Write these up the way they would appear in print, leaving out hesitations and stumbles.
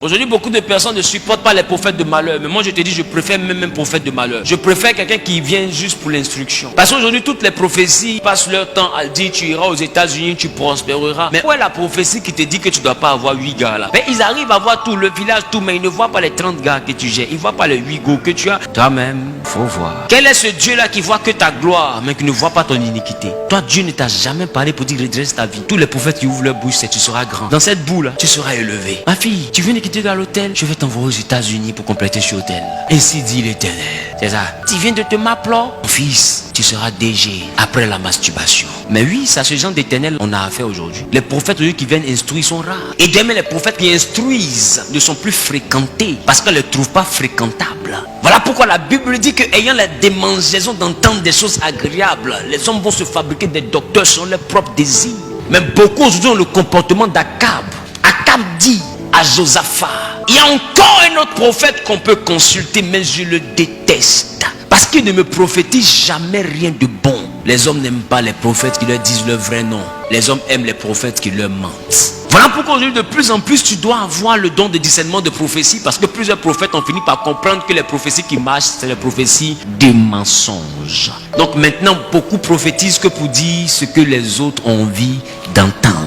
Aujourd'hui, beaucoup de personnes ne supportent pas les prophètes de malheur. Mais moi, je te dis, je préfère même un prophète de malheur. Je préfère quelqu'un qui vient juste pour l'instruction. Parce qu'aujourd'hui, toutes les prophéties passent leur temps à dire, tu iras aux États-Unis, tu prospéreras. Mais où est la prophétie qui te dit que tu ne dois pas avoir 8 gars là? Mais ils arrivent à voir tout le village, tout, mais ils ne voient pas les 30 gars que tu gères. Ils ne voient pas les 8 gars que tu as. Toi-même, faut voir. Quel est ce Dieu-là qui voit que ta gloire, mais qui ne voit pas ton iniquité? Toi, Dieu ne t'a jamais parlé pour dire redresse ta vie. Tous les prophètes qui ouvrent leur bouche, c'est tu seras grand. Dans cette boue-là, tu seras élevé. Ma fille, tu viens de quitter l'hôtel, je vais t'envoyer aux États-Unis pour compléter ce hôtel. Ainsi dit l'Éternel. C'est ça. Tu viens de te m'appeler, mon fils, tu seras DG après la masturbation. Mais oui, c'est à ce genre d'Éternel on a affaire aujourd'hui. Les prophètes aujourd'hui qui viennent instruire sont rares. Et demain, les prophètes qui instruisent ne sont plus fréquentés parce qu'elles ne les trouvent pas fréquentables. Voilà pourquoi la Bible dit que ayant la démangeaison d'entendre des choses agréables, les hommes vont se fabriquer des docteurs selon leurs propres désirs. Mais beaucoup aujourd'hui ont le comportement d'Akab. Akab dit à Josaphat, il y a encore un autre prophète qu'on peut consulter, mais je le déteste. Parce qu'il ne me prophétise jamais rien de bon. Les hommes n'aiment pas les prophètes qui leur disent leur vrai nom. Les hommes aiment les prophètes qui leur mentent. Voilà pourquoi aujourd'hui de plus en plus tu dois avoir le don de discernement de prophétie. Parce que plusieurs prophètes ont fini par comprendre que les prophéties qui marchent, c'est les prophéties des mensonges. Donc maintenant beaucoup prophétisent que pour dire ce que les autres ont envie d'entendre.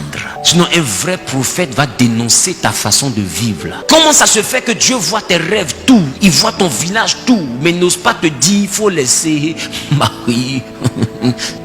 Sinon un vrai prophète va dénoncer ta façon de vivre là. Comment ça se fait que Dieu voit tes rêves tout, il voit ton village tout, mais n'ose pas te dire il faut laisser Marie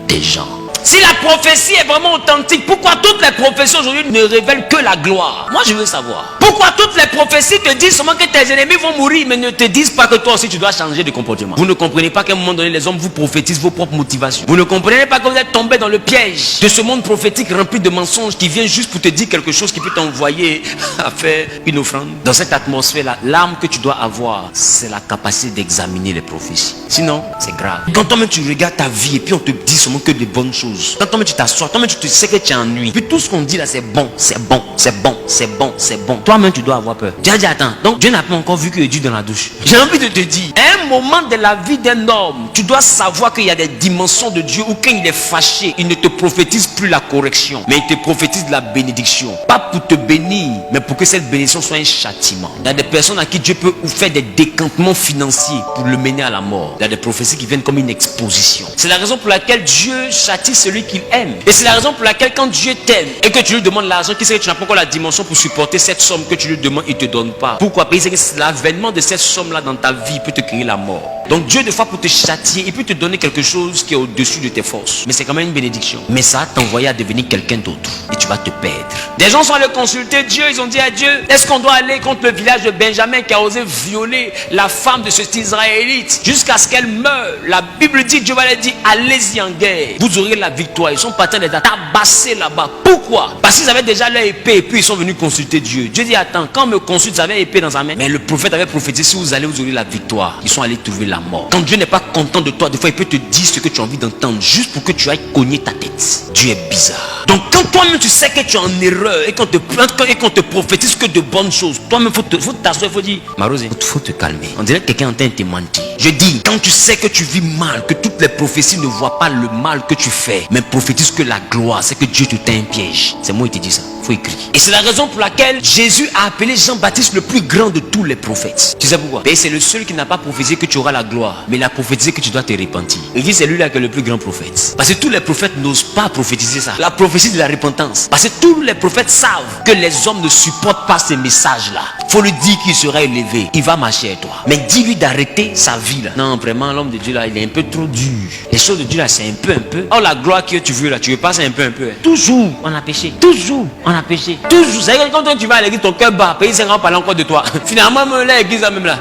des gens. Si la prophétie est vraiment authentique, pourquoi toutes les prophéties aujourd'hui ne révèlent que la gloire? Moi je veux savoir. Pourquoi toutes les prophéties te disent seulement que tes ennemis vont mourir, mais ne te disent pas que toi aussi tu dois changer de comportement? Vous ne comprenez pas qu'à un moment donné les hommes vous prophétisent vos propres motivations. Vous ne comprenez pas que vous êtes tombé dans le piège de ce monde prophétique rempli de mensonges qui vient juste pour te dire quelque chose qui peut t'envoyer à faire une offrande. Dans cette atmosphère là, l'arme que tu dois avoir, c'est la capacité d'examiner les prophéties. Sinon, c'est grave. Quand toi-même tu regardes ta vie et puis on te dit seulement que de bonnes choses. Quand toi-même tu t'assois, toi-même tu te sais que tu ennuies. Puis tout ce qu'on dit là c'est bon, c'est bon, c'est bon, c'est bon, c'est bon. Toi-même tu dois avoir peur. Tu as dit attends, donc Dieu n'a pas encore vu que Dieu dans la douche. J'ai envie de te dire, à un moment de la vie d'un homme, tu dois savoir qu'il y a des dimensions de Dieu où quand il est fâché, il ne te prophétise plus la correction, mais il te prophétise de la bénédiction. Pas pour te bénir, mais pour que cette bénédiction soit un châtiment. Il y a des personnes à qui Dieu peut faire des décantements financiers pour le mener à la mort. Il y a des prophéties qui viennent comme une exposition. C'est la raison pour laquelle Dieu châtie celui qu'il aime. Et c'est la raison pour laquelle quand Dieu t'aime et que tu lui demandes l'argent, qui sait que tu n'as pas encore la dimension pour supporter cette somme que tu lui demandes, il ne te donne pas. Pourquoi? Parce que l'avènement de cette somme-là dans ta vie peut te créer la mort. Donc Dieu, des fois, pour te châtier, il peut te donner quelque chose qui est au-dessus de tes forces. Mais c'est quand même une bénédiction. Mais ça va t'envoyer à devenir quelqu'un d'autre. Et tu vas te perdre. Des gens sont allés consulter Dieu. Ils ont dit à Dieu, est-ce qu'on doit aller contre le village de Benjamin qui a osé violer la femme de cet Israélite jusqu'à ce qu'elle meure? La Bible dit, Dieu va leur dire, allez-y en guerre. Vous aurez la victoire. Ils sont partis les tabasser là-bas. Pourquoi? Parce qu'ils avaient déjà leur épée et puis ils sont venus consulter Dieu. Dieu dit, attends, quand on me consulte, j'avais épée dans sa main. Mais le prophète avait prophétisé, si vous allez, vous aurez la victoire. Ils sont allés trouver la mort. Quand Dieu n'est pas content de toi, des fois il peut te dire ce que tu as envie d'entendre juste pour que tu ailles cogner ta tête. Dieu est bizarre. Donc quand toi-même tu sais que tu es en erreur et qu'on te prophétise que de bonnes choses, toi-même faut t'asseoir, il faut dire, Marosé, il faut te calmer. On dirait que quelqu'un est en train de te mentir. Je dis, quand tu sais que tu vis mal, que toutes les prophéties ne voient pas le mal que tu fais, mais prophétisent que la gloire, c'est que Dieu te tend un piège. C'est moi qui te dis ça. Faut écrire. Et c'est la raison pour laquelle Jésus a appelé Jean-Baptiste le plus grand de tous les prophètes. Tu sais pourquoi? Et c'est le seul qui n'a pas prophétisé que tu auras la gloire, mais il a prophétisé que tu dois te repentir. Il dit c'est lui là qui est le plus grand prophète. Parce que tous les prophètes n'osent pas prophétiser ça. La prophétie de la repentance. Parce que tous les prophètes savent que les hommes ne supportent pas ces messages-là. Faut lui dire qu'il sera élevé. Il va marcher avec toi. Mais dis-lui d'arrêter sa vie là. Non, vraiment, l'homme de Dieu là, il est un peu trop dur. Les choses de Dieu là, c'est un peu. Oh, la gloire que tu veux là, tu veux passer un peu. Toujours, on a péché. Toujours, on a péché. Toujours. C'est que quand tu vas à l'église, ton cœur bat. Pays 50 parler encore de toi. Finalement, même l'église là, même là.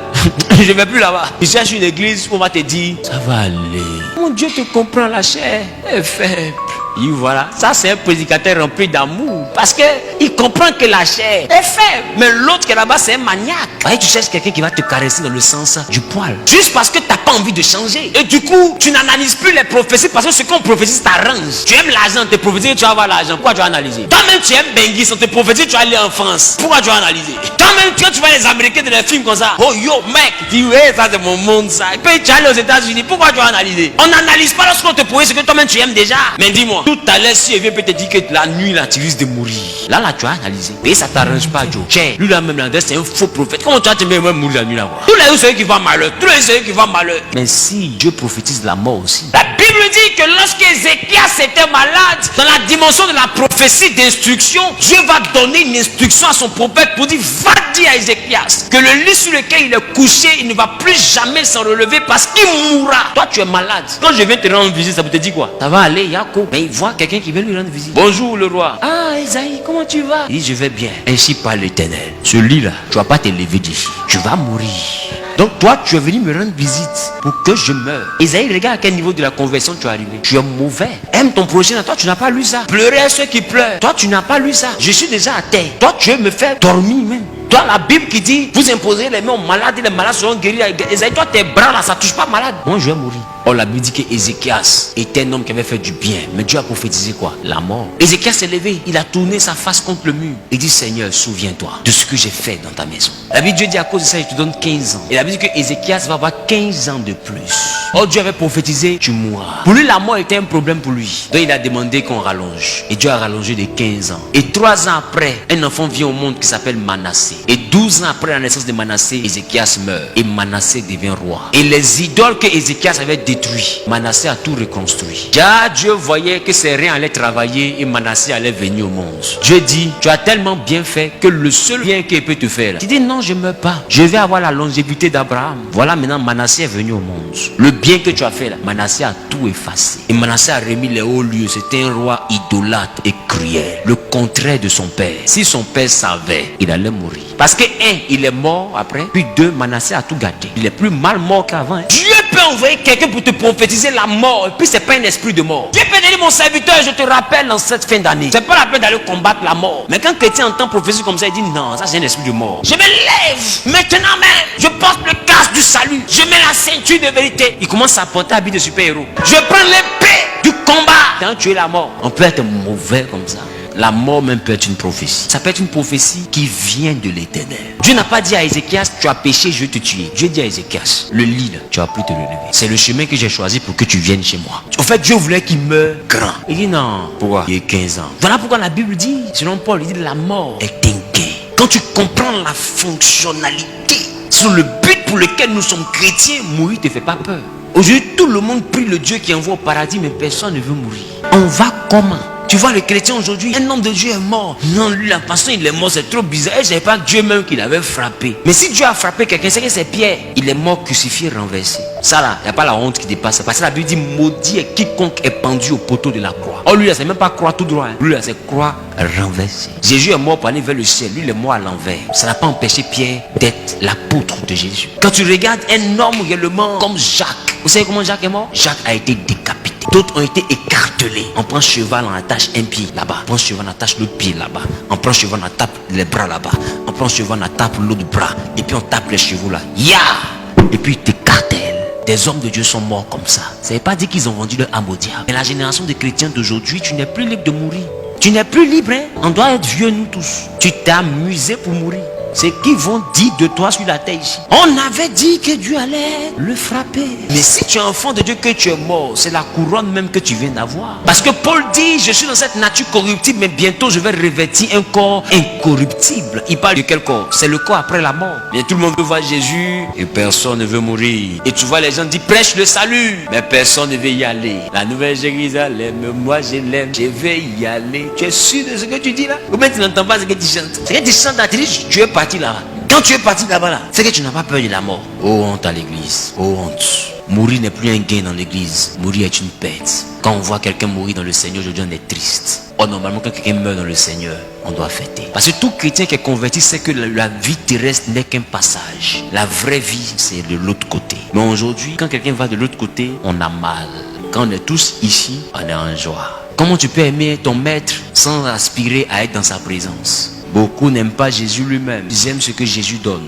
Je vais plus là-bas. Tu cherches une église où on va te dire, ça va aller. Mon Dieu te comprend, la chair est faible. Et voilà, ça c'est un prédicateur rempli d'amour. Parce que il comprend que la chair est faible. Mais l'autre qui est là-bas, c'est un maniaque. Voyez, tu cherches quelqu'un qui va te caresser dans le sens du poil. Juste parce que tu n'as pas envie de changer. Et du coup, tu n'analyses plus les prophéties parce que ce qu'on prophétise t'arrange. Tu aimes l'argent, te prophétise, tu vas avoir l'argent. Pourquoi tu vas analyser? Toi-même, tu aimes Bengis, on te prophétise, tu vas aller en France. Pourquoi tu vas analyser? Toi-même, tu vois les Américains dans les films comme ça. Oh yo, mec, dis ouais, ça c'est mon monde, ça. Et puis tu vas aller aux États-Unis. Pourquoi tu vas analyser? On n'analyse pas lorsqu'on te prophétise ce que toi-même tu aimes déjà. Mais dis-moi, ans. Tout à l'heure, si elle vient peut te dire que la nuit, là, tu risques de mourir. Là, tu as analysé. Et ça t'arrange pas, Joe. Tiens, lui, là, même, là, c'est un faux prophète. Comment tu vas te mettre mourir la nuit, là? Tous les jours, c'est eux qui vont malheur. Tous les jours, c'est eux qui vont malheur. Mais si Dieu prophétise la mort aussi. La Bible dit que lorsque Ézéchias était malade, dans la dimension de la prophétie d'instruction, Dieu va donner une instruction à son prophète pour dire, va dire à Ézéchias que le lit sur lequel il est couché, il ne va plus jamais s'en relever parce qu'il mourra. Toi, tu es malade. Quand je viens te rendre visite, ça vous te dit quoi? Ça va aller, Yako. Mais il voit quelqu'un qui vient lui rendre visite. Bonjour le roi. Ah, Esaïe, comment tu vas? Il dit, je vais bien. Ainsi parle l'Éternel. Ce lit-là, tu ne vas pas te lever d'ici. Tu vas mourir. Donc toi, tu es venu me rendre visite pour que je meure. Esaïe, regarde à quel niveau de la conversion tu es arrivé. Tu es mauvais. Aime ton prochain. Toi, tu n'as pas lu ça. Pleurer à ceux qui pleurent. Toi, tu n'as pas lu ça. Je suis déjà à terre. Toi, tu veux me faire dormir même. Toi, la Bible qui dit, vous imposez les mains aux malades et les malades seront guéris. Esaïe, toi, tes bras là, ça ne touche pas malade. Moi, je vais mourir. Oh, la Bible dit que Ézéchias était un homme qui avait fait du bien. Mais Dieu a prophétisé quoi? La mort. Ézéchias s'est levé. Il a tourné sa face contre le mur. Il dit, Seigneur, souviens-toi de ce que j'ai fait dans ta maison. La Bible, Dieu dit, à cause de ça, je te donne 15 ans. Et la Bible dit que Ézéchias va avoir 15 ans de plus. Oh, Dieu avait prophétisé, tu mourras. Pour lui, la mort était un problème pour lui. Donc, il a demandé qu'on rallonge. Et Dieu a rallongé de 15 ans. Et 3 ans après, un enfant vient au monde qui s'appelle Manassé. Et 12 ans après la naissance de Manassé, Ézéchias meurt. Et Manassé devient roi. Et les idoles que Ézéchias avait détruites, Manassé a tout reconstruit. Déjà, Dieu voyait que ses reins allaient travailler et Manassé allait venir au monde. Dieu dit, tu as tellement bien fait que le seul bien qu'il peut te faire, tu dis non, je ne meurs pas. Je vais avoir la longévité d'Abraham. Voilà, maintenant Manassé est venu au monde. Le bien que tu as fait là, Manassé a tout effacé. Et Manassé a remis les hauts lieux. C'était un roi idolâtre et cruel. Le contraire de son père. Si son père savait, il allait mourir. Parce que il est mort après. Puis 2, Manassé a tout gâté. Il est plus mal mort qu'avant. Dieu peut envoyer quelqu'un pour te prophétiser la mort. Et puis c'est pas un esprit de mort. Dieu peut dire, mon serviteur, je te rappelle dans cette fin d'année. C'est pas la peine d'aller combattre la mort. Mais quand chrétien entend prophétie comme ça, il dit non, ça c'est un esprit de mort. Je me lève maintenant même. Je porte le casque du salut. Je mets la ceinture de vérité. Il commence à porter habit de super-héros. Je prends l'épée du combat. Quand tu es la mort, on peut être mauvais comme ça. La mort même peut être une prophétie. Ça peut être une prophétie qui vient de l'Éternel. Dieu n'a pas dit à Ézéchias, tu as péché, je vais te tuer. Dieu dit à Ézéchias, le lit là, tu as pu te relever. C'est le chemin que j'ai choisi pour que tu viennes chez moi. En fait, Dieu voulait qu'il meure grand. Il dit non. Pourquoi? Il y a 15 ans. Voilà pourquoi la Bible dit, selon Paul, il dit la mort est un gain. Quand tu comprends la fonctionnalité, sur le but pour lequel nous sommes chrétiens, mourir ne te fait pas peur. Aujourd'hui, tout le monde prie le Dieu qui envoie au paradis, mais personne ne veut mourir. On va comment? Tu vois, le chrétien aujourd'hui, un homme de Dieu est mort. Non, lui, la façon il est mort, c'est trop bizarre. Et je ne savais pas Dieu même qui l'avait frappé. Mais si Dieu a frappé quelqu'un, c'est que c'est Pierre. Il est mort crucifié, renversé. Ça là, il n'y a pas la honte qui dépasse. Parce que la Bible dit, maudit est quiconque est pendu au poteau de la croix. Oh, lui là, c'est même pas croix tout droit. Hein. Lui là, c'est croix renversée. Jésus est mort pour aller vers le ciel. Lui, il est mort à l'envers. Ça n'a pas empêché Pierre d'être l'apôtre de Jésus. Quand tu regardes un homme également comme Jacques, vous savez comment Jacques est mort? Jacques a été décapité. D'autres ont été écartelés. On prend cheval, on attache un pied là-bas. On prend cheval, on attache l'autre pied là-bas. On prend cheval, on tape les bras là-bas. On prend cheval, on tape l'autre bras. Et puis on tape les chevaux là. Ya! Et puis ils t'écartèlent. Des hommes de Dieu sont morts comme ça. Ça ne veut pas dire qu'ils ont vendu leur âme au diable. Mais la génération de chrétiens d'aujourd'hui, tu n'es plus libre de mourir. Tu n'es plus libre. Hein? On doit être vieux nous tous. Tu t'es amusé pour mourir. C'est qu'ils vont dire de toi sur la terre ici. On avait dit que Dieu allait le frapper. Mais si tu es enfant de Dieu, que tu es mort, c'est la couronne même que tu viens d'avoir. Parce que Paul dit, je suis dans cette nature corruptible, mais bientôt je vais revêtir un corps incorruptible. Il parle de quel corps? C'est le corps après la mort. Mais tout le monde veut voir Jésus et personne ne veut mourir. Et tu vois les gens disent, prêche le salut, mais personne ne veut y aller. La nouvelle Jérusalem, moi je l'aime, je vais y aller. Tu es sûr de ce que tu dis là? Ou bien tu n'entends pas ce que tu chantes? C'est que tu chantes là, tu dis, tu es parti là. Quand tu es parti là-bas là, c'est que tu n'as pas peur de la mort. Oh honte à l'église, oh honte. Mourir n'est plus un gain dans l'église, mourir est une perte. Quand on voit quelqu'un mourir dans le Seigneur, aujourd'hui on est triste. Oh normalement quand quelqu'un meurt dans le Seigneur, on doit fêter. Parce que tout chrétien qui est converti sait que la vie terrestre n'est qu'un passage. La vraie vie c'est de l'autre côté. Mais aujourd'hui quand quelqu'un va de l'autre côté, on a mal. Quand on est tous ici, on est en joie. Comment tu peux aimer ton maître sans aspirer à être dans sa présence? Beaucoup n'aiment pas Jésus lui-même. Ils aiment ce que Jésus donne.